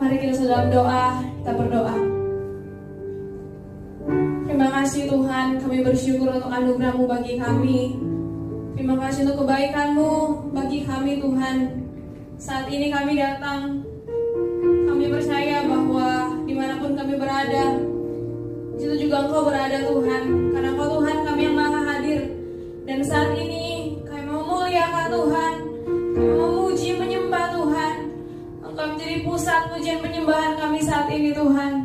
Mari kita dalam doa, kita berdoa. Terima kasih Tuhan, kami bersyukur untuk anugerah-Mu bagi kami. Terima kasih untuk kebaikan-Mu bagi kami Tuhan. Saat ini kami datang, kami percaya bahwa dimanapun kami berada, di situ juga Engkau berada Tuhan. Karena Engkau Tuhan kami yang maha hadir. Dan saat ini kami memuliakan Tuhan, kami memuji menyembah Tuhan. Engkau menjadi pusat pujian penyembahan kami saat ini Tuhan.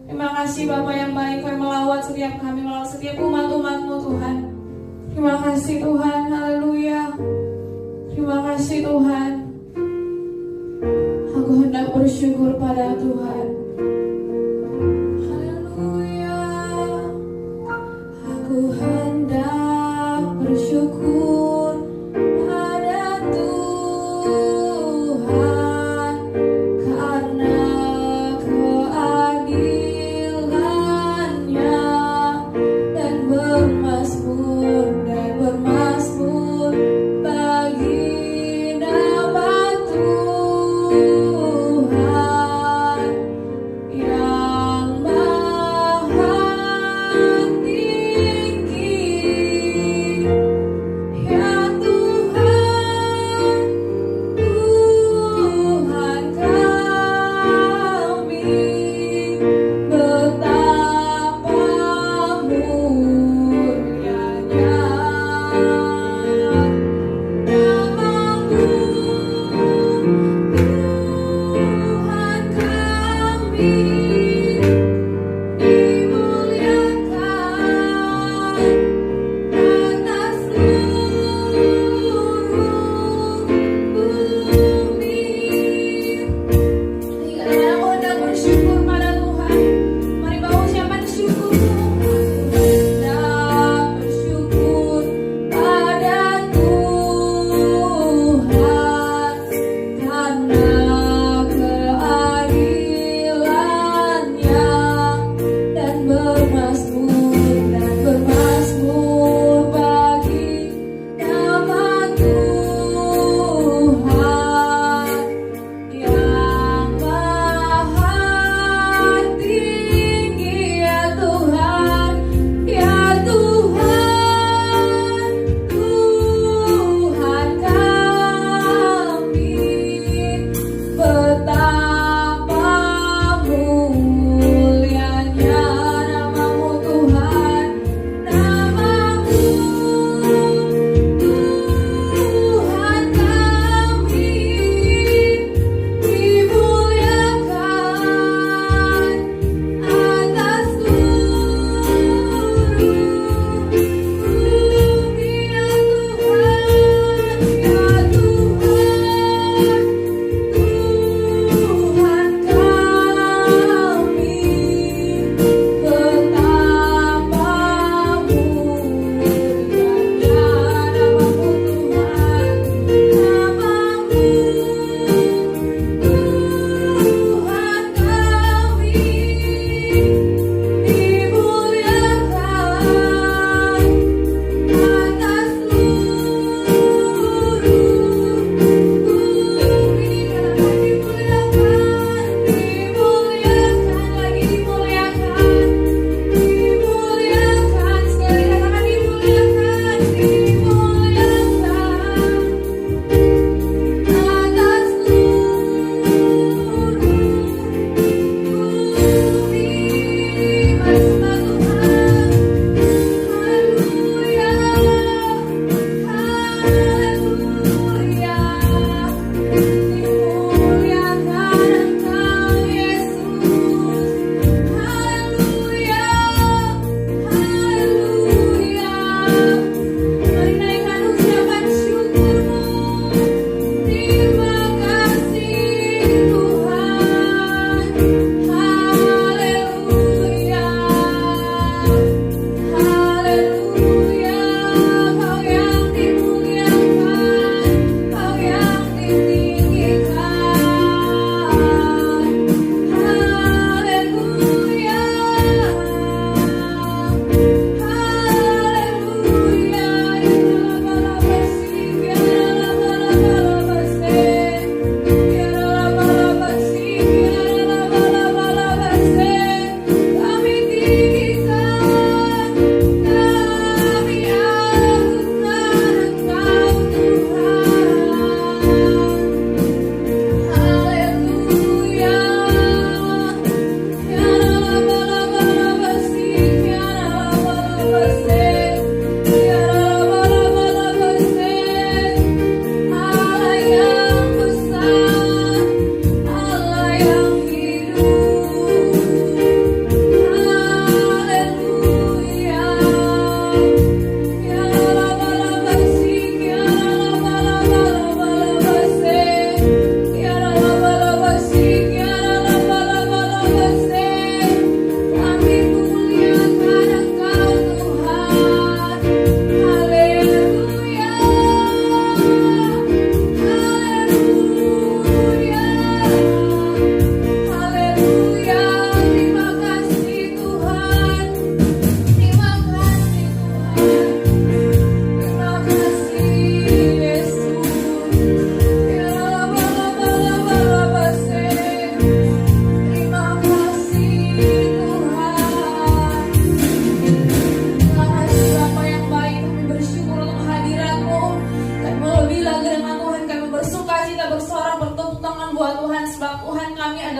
Terima kasih Bapa yang baik, kami melawat setiap umat-umat-Mu Tuhan. Terima kasih Tuhan, haleluya. Terima kasih Tuhan. Aku hendak bersyukur pada Tuhan. Haleluya. Aku hendak bersyukur pada Tuhan karena keadilannya dan bermazmur bagi nama Tuhan.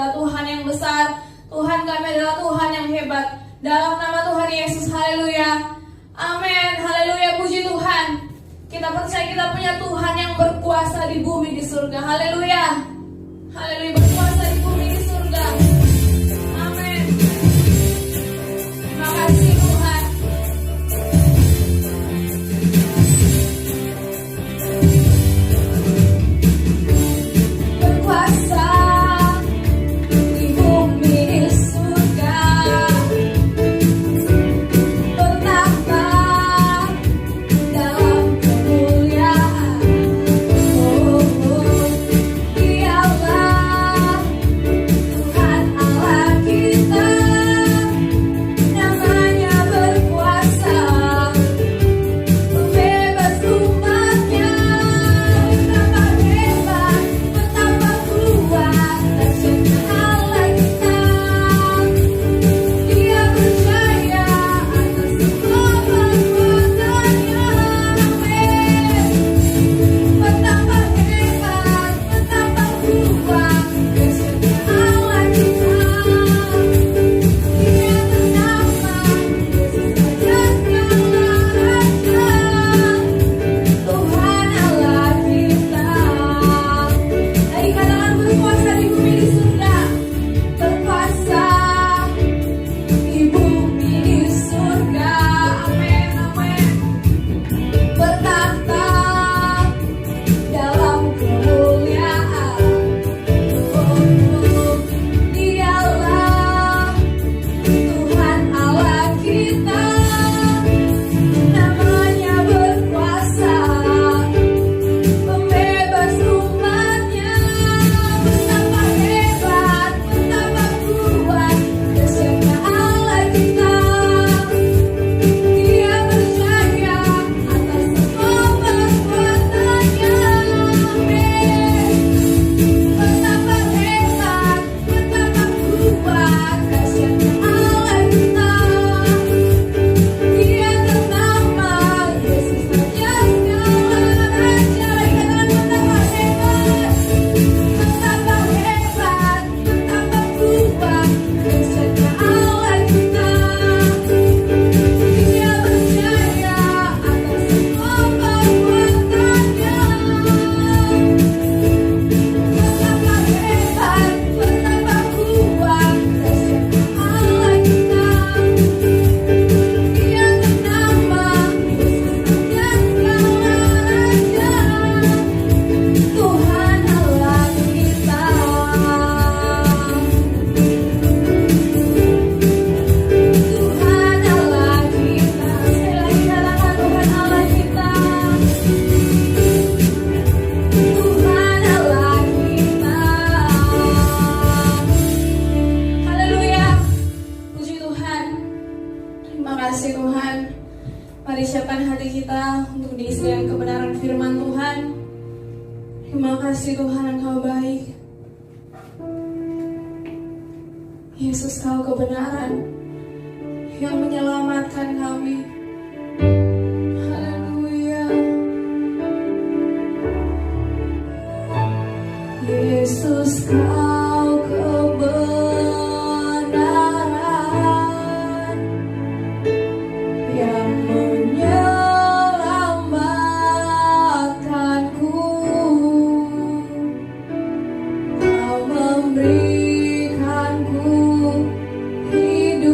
adalah Tuhan yang besar. Tuhan kami adalah Tuhan yang hebat. Dalam nama Tuhan Yesus, haleluya. Amin, haleluya, puji Tuhan. Kita percaya kita punya Tuhan yang berkuasa di bumi di surga. Haleluya. Haleluya, berkuasa di bumi di surga. Amin. Terima kasih Tuhan. Berkuasa di bumi di surga. Bertahta dalam kemuliaan. Oh, Dialah Tuhan Allah kita. Namanya berkuasa, pembebas umatnya. Betapa hebat, betapa kuat, dahsyatnya Allah kita. Dia berjaya atas semua perbuatannya. Amin. Betapa hebat, betapa kuat, dahsyatnya Allah kita. Dia bernama Yesus Raja segala raja, Tuhan Allah kita. Mari katakan berkuasa di bumi di surga. Berkuasa di bumi di surga. Amin, amin. Bertahta dalam kemuliaan. Oh, Dialah Tuhan Allah kita. Namanya berkuasa, pembebas umatnya. Betapa hebat, betapa kuat, dahsyatnya Allah kita. Dia berjaya atas semua perbuatannya. Amin. Betapa hebat, betapa kuat, dahsyatnya Allah kita. Dia bernama Yesus Raja segala raja. Katakan betapa hebat, betapa hebat, betapa kuat, dahsyatnya Allah kita. Dia berjaya atas semua perbuatannya. Betapa hebat, betapa kuat, dahsyatnya Allah kita. Dia bernama Yesus Raja segala raja, Tuhan Allah kita. Tuhan Allah kita. Sekali lagi katakan Tuhan Allah kita. Tuhan Allah kita. Haleluya. Puji Tuhan. Terima kasih Tuhan. Mari siapkan hati kita untuk diisi dengan kebenaran firman Tuhan. Terima kasih Tuhan, Engkau baik. Yesus, Kau kebenaran yang menyelamatkan kami. Haleluya. Yesus, Kau kebenaran yang menyelamatkanku. Kau memberikanku hidup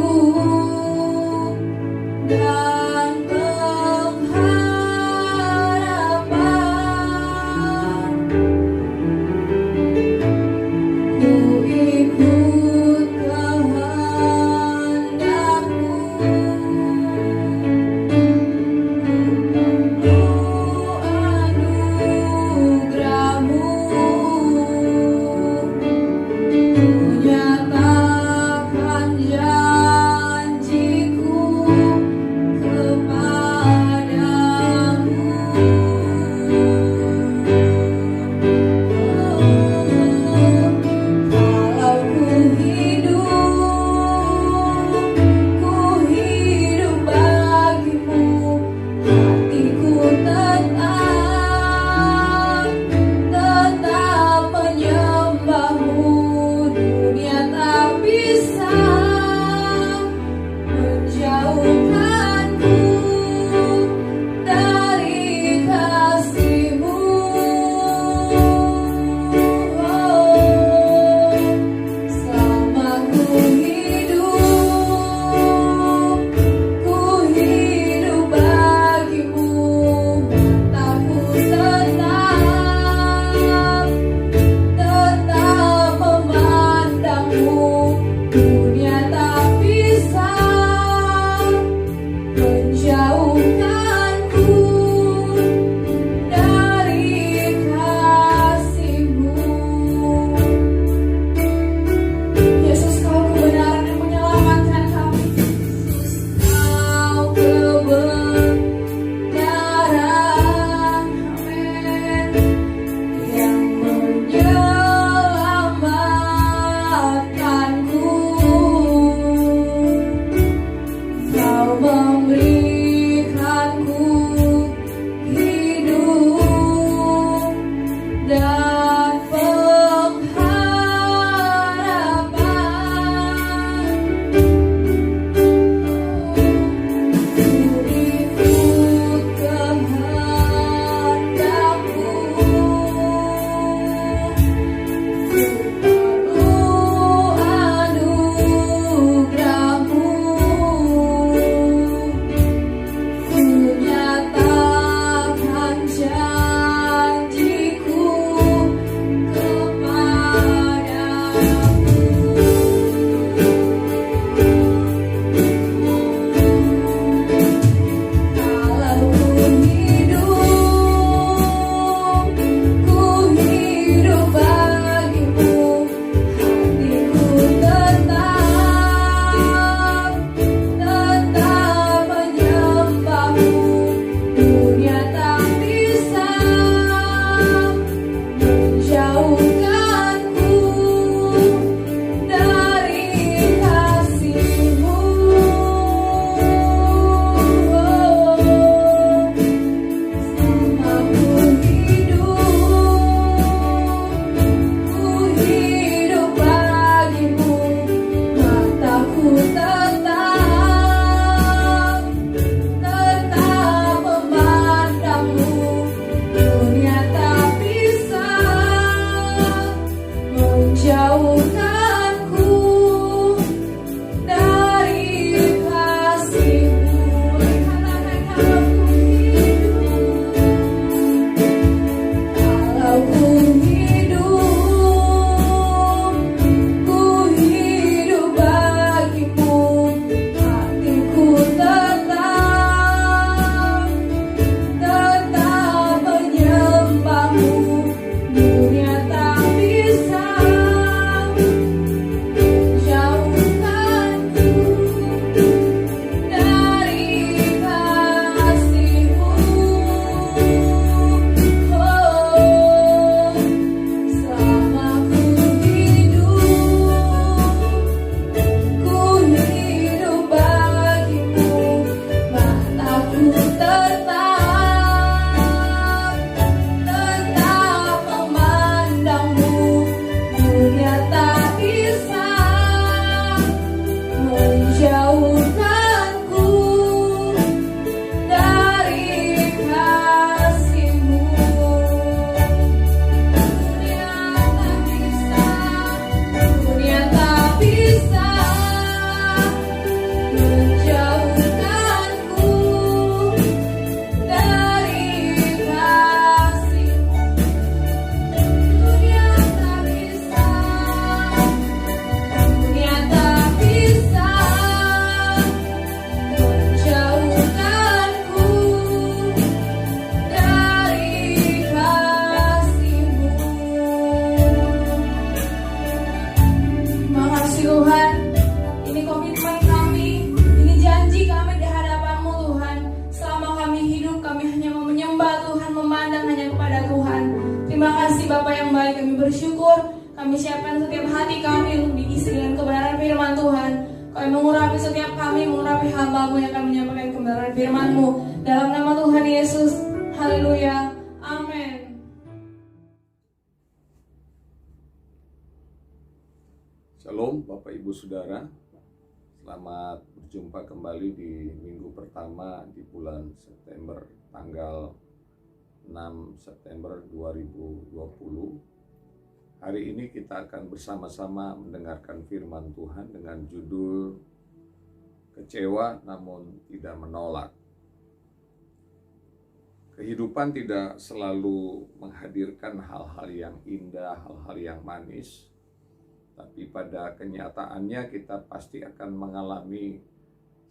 dan pengharapan. Kau memberikanku hidup dan pengharapan. Ku ikut kehendakmu, ku perlu anugerahmu. Ku nyatakan janjiku kepadamu. Kalau ku hidup bagimu, hatiku tetap menyembahmu. Dunia tak bisa menjauhkanku dari kasih-Mu. Selama ku hidup bagimu, mataku tetap memandangmu. Dunia tak bisa menjauhkanku dari kasih-Mu. Kalau ku hidup bagimu, hatiku tetap menyembahmu. Dunia tak bisa menjauhkanku dari kasih-Mu. Selama ku hidup bagimu, mataku tetap memandangmu. Dunia tak bisa menjauhkanku dari kasih-Mu. Dunia tak bisa menjauhkanku dari kasih-Mu. Dunia tak bisa menjauhkanku dari kasih-Mu. Makasih Tuhan, ini komitmen kami, ini janji kami di hadapan-Mu Tuhan. Selama kami hidup, kami hanya mau menyembah Tuhan, memandang hanya kepada Tuhan. Terima kasih Bapa yang baik, kami bersyukur. Kami siapkan setiap hati kami untuk diisi dengan kebenaran firman Tuhan. Kau mengurapi setiap kami, mengurapi hamba-Mu yang akan menyampaikan kebenaran firman-Mu. Dalam nama Tuhan Yesus, haleluya, amin. Shalom Bapak Ibu Saudara, selamat berjumpa kembali di minggu pertama di bulan September, tanggal 6 September 2020. Hari ini kita akan bersama-sama mendengarkan firman Tuhan dengan judul Kecewa Namun Tidak Menolak. Kehidupan tidak selalu menghadirkan hal-hal yang indah, hal-hal yang manis, tapi pada kenyataannya kita pasti akan mengalami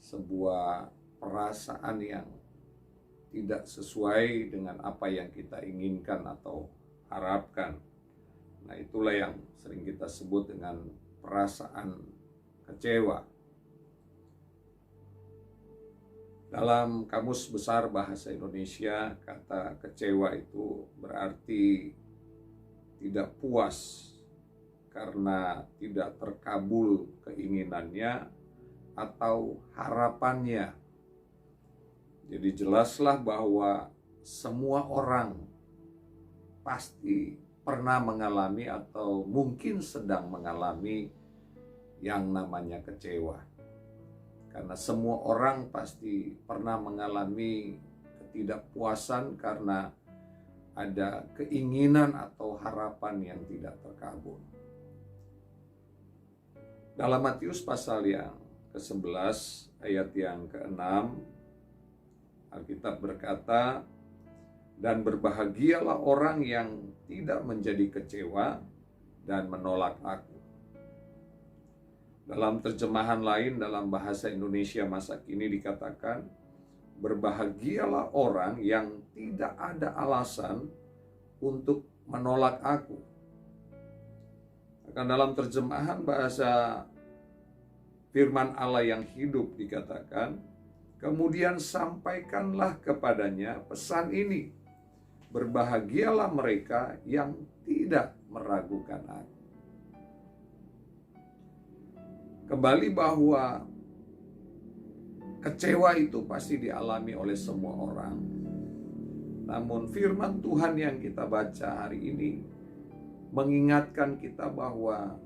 sebuah perasaan yang tidak sesuai dengan apa yang kita inginkan atau harapkan. Nah, itulah yang sering kita sebut dengan perasaan kecewa. Dalam Kamus Besar Bahasa Indonesia, kata kecewa itu berarti tidak puas karena tidak terkabul keinginannya atau harapannya. Jadi jelaslah bahwa semua orang pasti pernah mengalami atau mungkin sedang mengalami yang namanya kecewa. Karena semua orang pasti pernah mengalami ketidakpuasan karena ada keinginan atau harapan yang tidak terkabul. Dalam Matius pasal yang ke-11 ayat yang ke-6, Alkitab berkata, "Dan berbahagialah orang yang tidak menjadi kecewa dan menolak Aku." Dalam terjemahan lain dalam bahasa Indonesia masa kini dikatakan, "Berbahagialah orang yang tidak ada alasan untuk menolak Aku." Akan dalam terjemahan bahasa Firman Allah yang hidup dikatakan, "Kemudian sampaikanlah kepadanya pesan ini, berbahagialah mereka yang tidak meragukan Aku." Kembali bahwa kecewa itu pasti dialami oleh semua orang. Namun firman Tuhan yang kita baca hari ini mengingatkan kita bahwa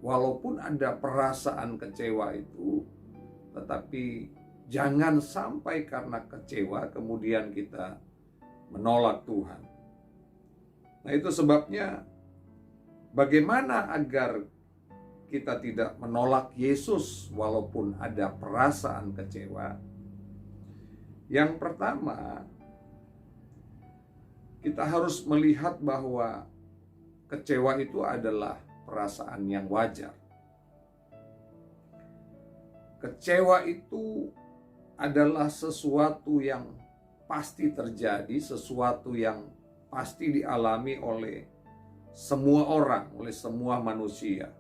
walaupun ada perasaan kecewa itu, tetapi jangan sampai karena kecewa kemudian kita menolak Tuhan. Nah, itu sebabnya bagaimana agar kita tidak menolak Yesus walaupun ada perasaan kecewa. Yang pertama, kita harus melihat bahwa kecewa itu adalah perasaan yang wajar. Kecewa itu adalah sesuatu yang pasti terjadi, sesuatu yang pasti dialami oleh semua orang, oleh semua manusia.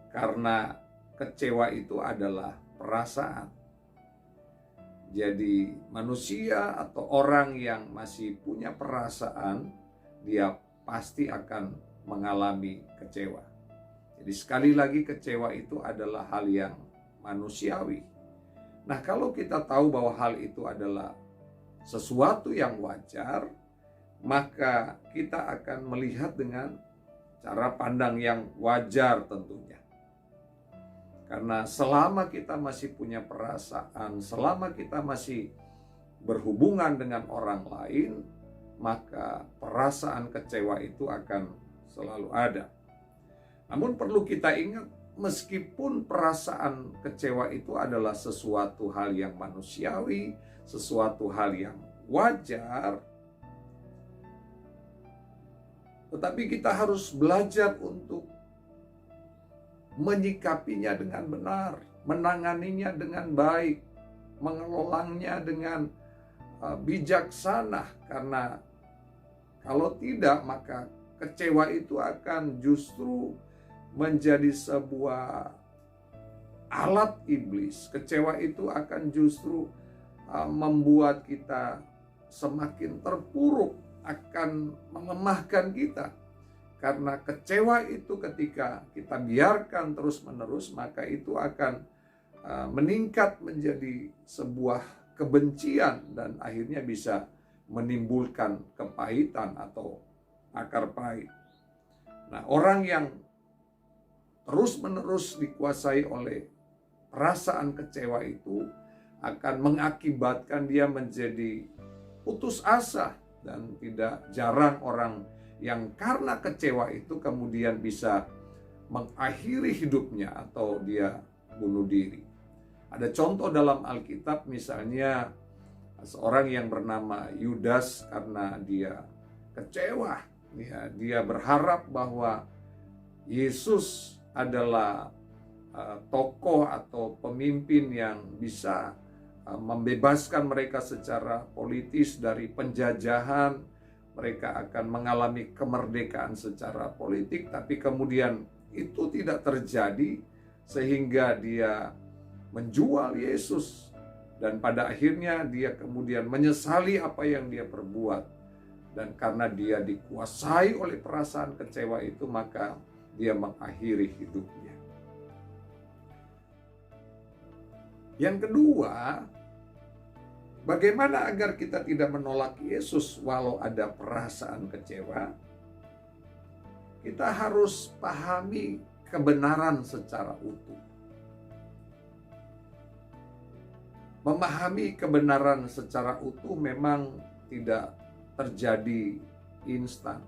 Karena kecewa itu adalah perasaan. Jadi manusia atau orang yang masih punya perasaan, dia pasti akan mengalami kecewa. Jadi sekali lagi kecewa itu adalah hal yang manusiawi. Nah, kalau kita tahu bahwa hal itu adalah sesuatu yang wajar, maka kita akan melihat dengan cara pandang yang wajar tentunya. Karena selama kita masih punya perasaan, selama kita masih berhubungan dengan orang lain, maka perasaan kecewa itu akan selalu ada. Namun perlu kita ingat, meskipun perasaan kecewa itu adalah sesuatu hal yang manusiawi, sesuatu hal yang wajar, tetapi kita harus belajar untuk menyikapinya dengan benar, menanganinya dengan baik, mengelolanya dengan bijaksana. Karena kalau tidak, maka kecewa itu akan justru menjadi sebuah alat iblis. Kecewa itu akan justru membuat kita semakin terpuruk, akan melemahkan kita. Karena kecewa itu ketika kita biarkan terus-menerus, maka itu akan meningkat menjadi sebuah kebencian dan akhirnya bisa menimbulkan kepahitan atau akar pahit. Nah, orang yang terus-menerus dikuasai oleh perasaan kecewa itu akan mengakibatkan dia menjadi putus asa, dan tidak jarang orang yang karena kecewa itu kemudian bisa mengakhiri hidupnya atau dia bunuh diri. Ada contoh dalam Alkitab, misalnya seorang yang bernama Yudas, karena dia kecewa, dia berharap bahwa Yesus adalah tokoh atau pemimpin yang bisa membebaskan mereka secara politis dari penjajahan. Mereka akan mengalami kemerdekaan secara politik, tapi kemudian itu tidak terjadi sehingga dia menjual Yesus, dan pada akhirnya dia kemudian menyesali apa yang dia perbuat. Dan karena dia dikuasai oleh perasaan kecewa itu, maka dia mengakhiri hidupnya. Yang kedua, bagaimana agar kita tidak menolak Yesus walau ada perasaan kecewa? Kita harus pahami kebenaran secara utuh. Memahami kebenaran secara utuh memang tidak terjadi instan.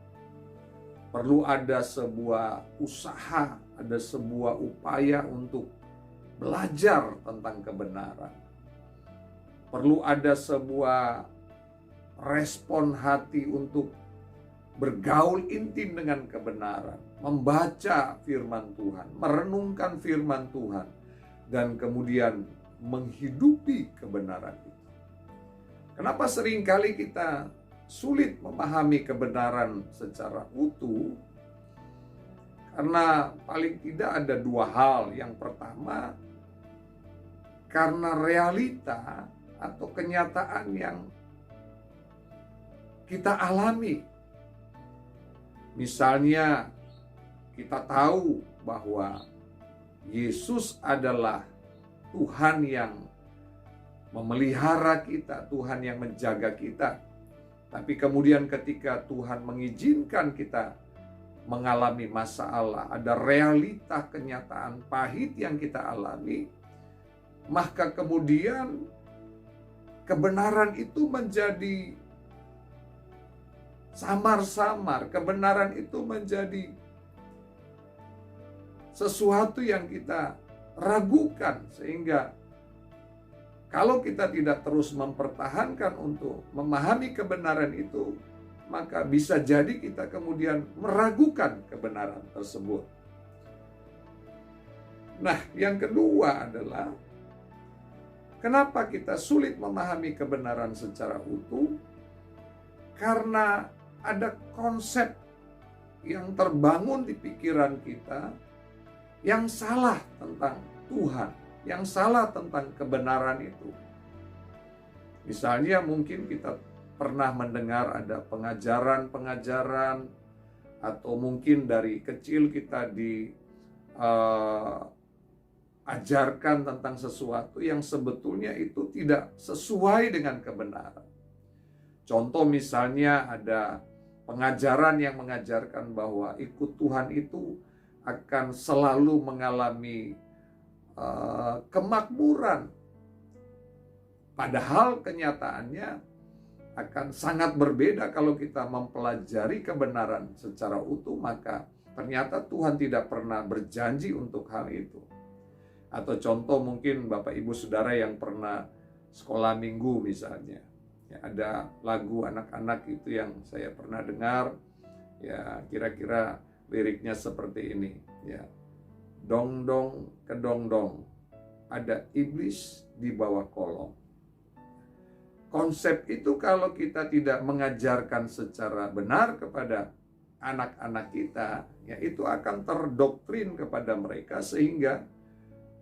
Perlu ada sebuah usaha, ada sebuah upaya untuk belajar tentang kebenaran. Perlu ada sebuah respon hati untuk bergaul intim dengan kebenaran, membaca firman Tuhan, merenungkan firman Tuhan, dan kemudian menghidupi kebenaran itu. Kenapa seringkali kita sulit memahami kebenaran secara utuh? Karena paling tidak ada dua hal. Yang pertama, karena realita atau kenyataan yang kita alami. Misalnya, kita tahu bahwa Yesus adalah Tuhan yang memelihara kita, Tuhan yang menjaga kita. Tapi kemudian ketika Tuhan mengizinkan kita mengalami masalah, ada realita kenyataan pahit yang kita alami, maka kemudian kebenaran itu menjadi samar-samar, kebenaran itu menjadi sesuatu yang kita ragukan, sehingga kalau kita tidak terus mempertahankan untuk memahami kebenaran itu, maka bisa jadi kita kemudian meragukan kebenaran tersebut. Nah, yang kedua adalah kenapa kita sulit memahami kebenaran secara utuh? Karena ada konsep yang terbangun di pikiran kita yang salah tentang Tuhan, yang salah tentang kebenaran itu. Misalnya mungkin kita pernah mendengar ada pengajaran-pengajaran, atau mungkin dari kecil kita diajarkan tentang sesuatu yang sebetulnya itu tidak sesuai dengan kebenaran. Contoh misalnya ada pengajaran yang mengajarkan bahwa ikut Tuhan itu akan selalu mengalami kemakmuran. Padahal kenyataannya akan sangat berbeda kalau kita mempelajari kebenaran secara utuh, maka ternyata Tuhan tidak pernah berjanji untuk hal itu. Atau contoh mungkin Bapak Ibu Saudara yang pernah sekolah minggu misalnya. Ya, ada lagu anak-anak itu yang saya pernah dengar, ya kira-kira liriknya seperti ini, ya. Dong dong kedong dong, ada iblis di bawah kolong. Konsep itu kalau kita tidak mengajarkan secara benar kepada anak-anak kita, ya itu akan terdoktrin kepada mereka, sehingga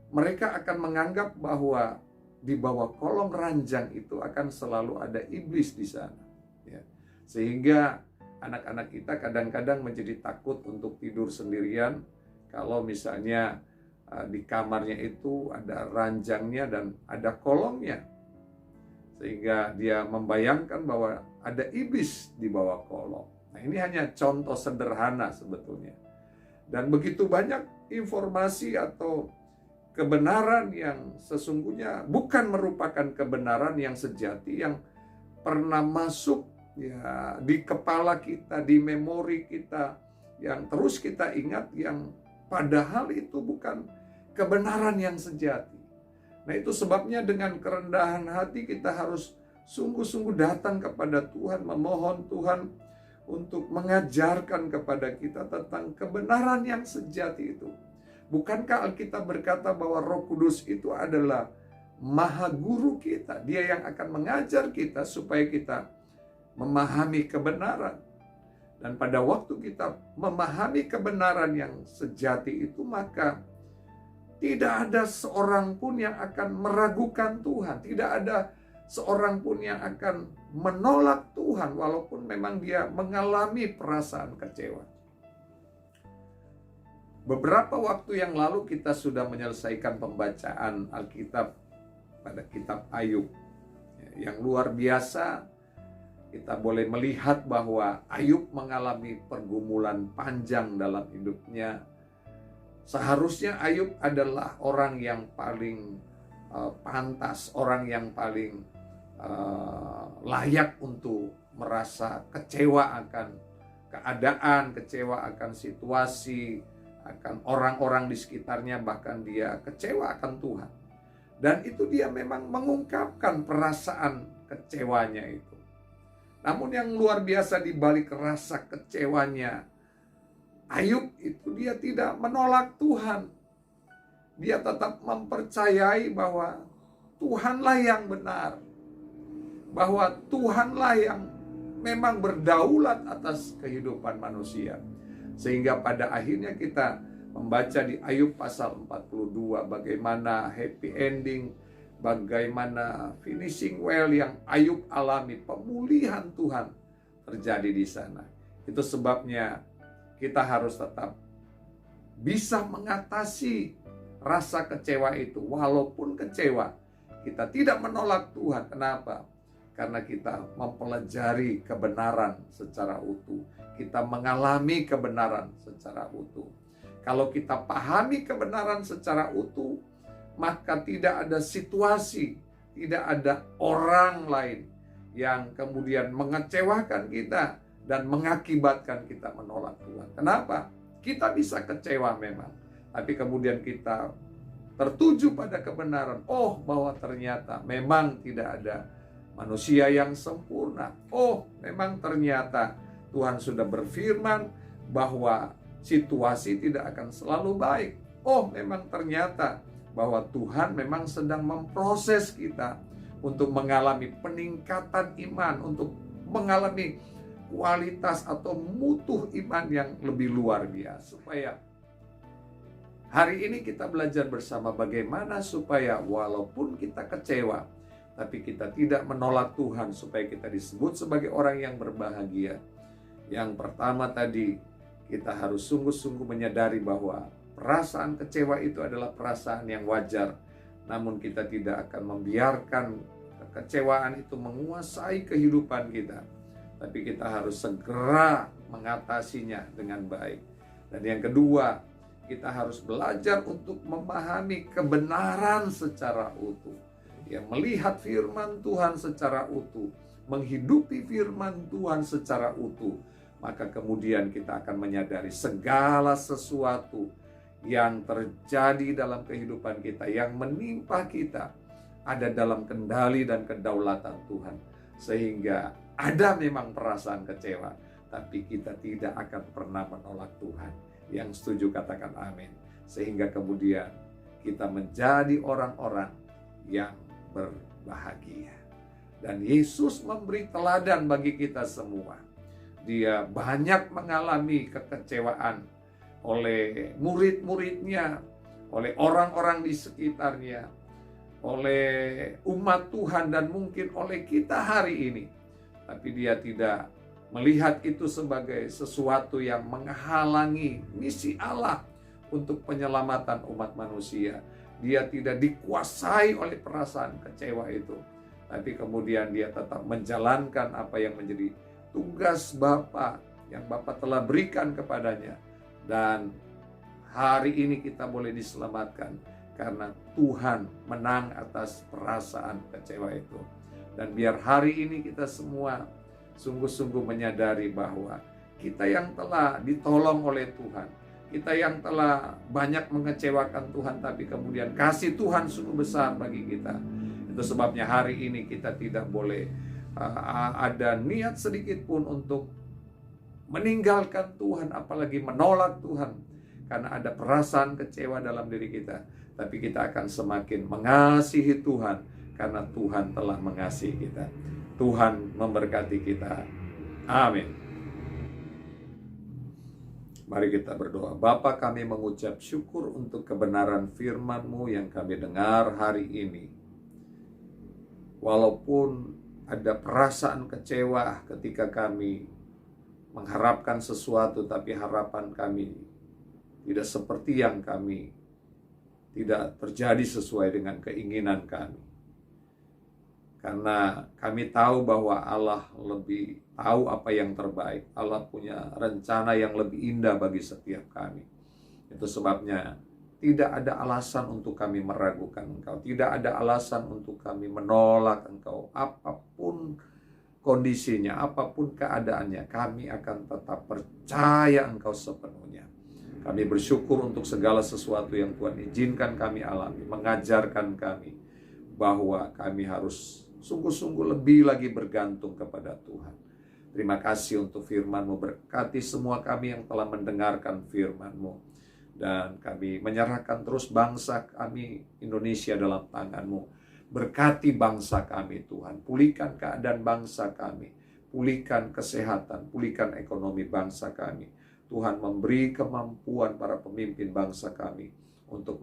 mereka akan menganggap bahwa di bawah kolong ranjang itu akan selalu ada iblis di sana, ya. Sehingga anak-anak kita kadang-kadang menjadi takut untuk tidur sendirian kalau misalnya di kamarnya itu ada ranjangnya dan ada kolongnya, sehingga dia membayangkan bahwa ada iblis di bawah kolong. Nah, ini hanya contoh sederhana sebetulnya. Dan begitu banyak informasi atau kebenaran yang sesungguhnya bukan merupakan kebenaran yang sejati, yang pernah masuk ya di kepala kita, di memori kita, yang terus kita ingat, yang padahal itu bukan kebenaran yang sejati. Nah, itu sebabnya dengan kerendahan hati kita harus sungguh-sungguh datang kepada Tuhan, memohon Tuhan untuk mengajarkan kepada kita tentang kebenaran yang sejati itu. Bukankah Alkitab berkata bahwa Roh Kudus itu adalah Maha Guru kita? Dia yang akan mengajar kita supaya kita memahami kebenaran. Dan pada waktu kita memahami kebenaran yang sejati itu, maka tidak ada seorang pun yang akan meragukan Tuhan. Tidak ada seorang pun yang akan menolak Tuhan walaupun memang dia mengalami perasaan kecewa. Beberapa waktu yang lalu kita sudah menyelesaikan pembacaan Alkitab pada kitab Ayub. Yang luar biasa, kita boleh melihat bahwa Ayub mengalami pergumulan panjang dalam hidupnya. Seharusnya Ayub adalah orang yang paling pantas, orang yang paling layak untuk merasa kecewa akan keadaan, kecewa akan situasi, akan orang-orang di sekitarnya, bahkan dia kecewa akan Tuhan. Dan itu dia memang mengungkapkan perasaan kecewanya itu. Namun yang luar biasa di balik rasa kecewanya, Ayub itu dia tidak menolak Tuhan. Dia tetap mempercayai bahwa Tuhanlah yang benar. Bahwa Tuhanlah yang memang berdaulat atas kehidupan manusia. Sehingga pada akhirnya kita membaca di Ayub pasal 42 bagaimana happy ending, bagaimana finishing well yang Ayub alami, pemulihan Tuhan terjadi di sana. Itu sebabnya kita harus tetap bisa mengatasi rasa kecewa itu. Walaupun kecewa, kita tidak menolak Tuhan. Kenapa? Karena kita mempelajari kebenaran secara utuh. Kita mengalami kebenaran secara utuh. Kalau kita pahami kebenaran secara utuh, maka tidak ada situasi, tidak ada orang lain yang kemudian mengecewakan kita dan mengakibatkan kita menolak Tuhan. Kenapa? Kita bisa kecewa memang, tapi kemudian kita tertuju pada kebenaran. Oh, bahwa ternyata memang tidak ada manusia yang sempurna. Oh, memang ternyata Tuhan sudah berfirman bahwa situasi tidak akan selalu baik. Oh, memang ternyata bahwa Tuhan memang sedang memproses kita untuk mengalami peningkatan iman, untuk mengalami kualitas atau mutu iman yang lebih luar biasa. Supaya hari ini kita belajar bersama bagaimana supaya walaupun kita kecewa, tapi kita tidak menolak Tuhan, supaya kita disebut sebagai orang yang berbahagia. Yang pertama tadi, kita harus sungguh-sungguh menyadari bahwa perasaan kecewa itu adalah perasaan yang wajar. Namun kita tidak akan membiarkan kekecewaan itu menguasai kehidupan kita. Tapi kita harus segera mengatasinya dengan baik. Dan yang kedua, kita harus belajar untuk memahami kebenaran secara utuh. Ya, melihat firman Tuhan secara utuh, menghidupi firman Tuhan secara utuh, maka kemudian kita akan menyadari segala sesuatu yang terjadi dalam kehidupan kita, yang menimpa kita, ada dalam kendali dan kedaulatan Tuhan. Sehingga ada memang perasaan kecewa, tapi kita tidak akan pernah menolak Tuhan. Yang setuju katakan amin. Sehingga kemudian kita menjadi orang-orang yang berbahagia. Dan Yesus memberi teladan bagi kita semua. Dia banyak mengalami kekecewaan oleh murid-muridnya, oleh orang-orang di sekitarnya, oleh umat Tuhan, dan mungkin oleh kita hari ini. Tapi dia tidak melihat itu sebagai sesuatu yang menghalangi misi Allah untuk penyelamatan umat manusia. Dia tidak dikuasai oleh perasaan kecewa itu, tapi kemudian dia tetap menjalankan apa yang menjadi tugas Bapa yang Bapa telah berikan kepadanya. Dan hari ini kita boleh diselamatkan karena Tuhan menang atas perasaan kecewa itu. Dan biar hari ini kita semua sungguh-sungguh menyadari bahwa kita yang telah ditolong oleh Tuhan, kita yang telah banyak mengecewakan Tuhan, tapi kemudian kasih Tuhan sungguh besar bagi kita. Itu sebabnya hari ini kita tidak boleh ada niat sedikit pun untuk meninggalkan Tuhan, apalagi menolak Tuhan, karena ada perasaan kecewa dalam diri kita. Tapi kita akan semakin mengasihi Tuhan, karena Tuhan telah mengasihi kita. Tuhan memberkati kita. Amin. Mari kita berdoa. Bapa, kami mengucap syukur untuk kebenaran firman-Mu yang kami dengar hari ini. Walaupun ada perasaan kecewa ketika kami mengharapkan sesuatu tapi harapan kami tidak seperti yang kami, tidak terjadi sesuai dengan keinginan kami. Karena kami tahu bahwa Allah lebih tahu apa yang terbaik. Allah punya rencana yang lebih indah bagi setiap kami. Itu sebabnya tidak ada alasan untuk kami meragukan Engkau. Tidak ada alasan untuk kami menolak Engkau. Apapun kondisinya, apapun keadaannya, kami akan tetap percaya Engkau sepenuhnya. Kami bersyukur untuk segala sesuatu yang Tuhan izinkan kami alami, mengajarkan kami bahwa kami harus sungguh-sungguh lebih lagi bergantung kepada Tuhan. Terima kasih untuk firman-Mu, berkati semua kami yang telah mendengarkan firman-Mu. Dan kami menyerahkan terus bangsa kami Indonesia dalam tangan-Mu. Berkati bangsa kami Tuhan, pulihkan keadaan bangsa kami, pulihkan kesehatan, pulihkan ekonomi bangsa kami. Tuhan memberi kemampuan para pemimpin bangsa kami untuk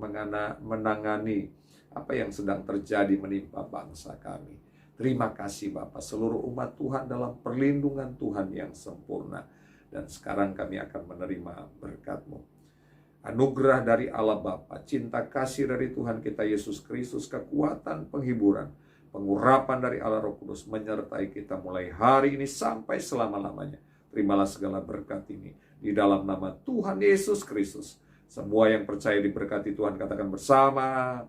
menangani apa yang sedang terjadi menimpa bangsa kami. Terima kasih Bapa, seluruh umat Tuhan dalam perlindungan Tuhan yang sempurna. Dan sekarang kami akan menerima berkat-Mu. Anugerah dari Allah Bapa, cinta kasih dari Tuhan kita Yesus Kristus, kekuatan penghiburan, pengurapan dari Allah Roh Kudus menyertai kita mulai hari ini sampai selama-lamanya. Terimalah segala berkat ini di dalam nama Tuhan Yesus Kristus. Semua yang percaya diberkati Tuhan katakan bersama,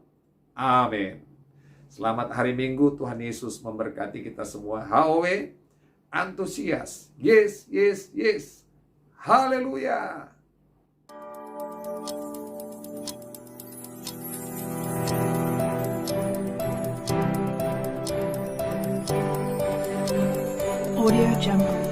amin. Selamat hari Minggu, Tuhan Yesus memberkati kita semua. HOW, antusias. Yes, yes, yes. Haleluya. Audio Jungle.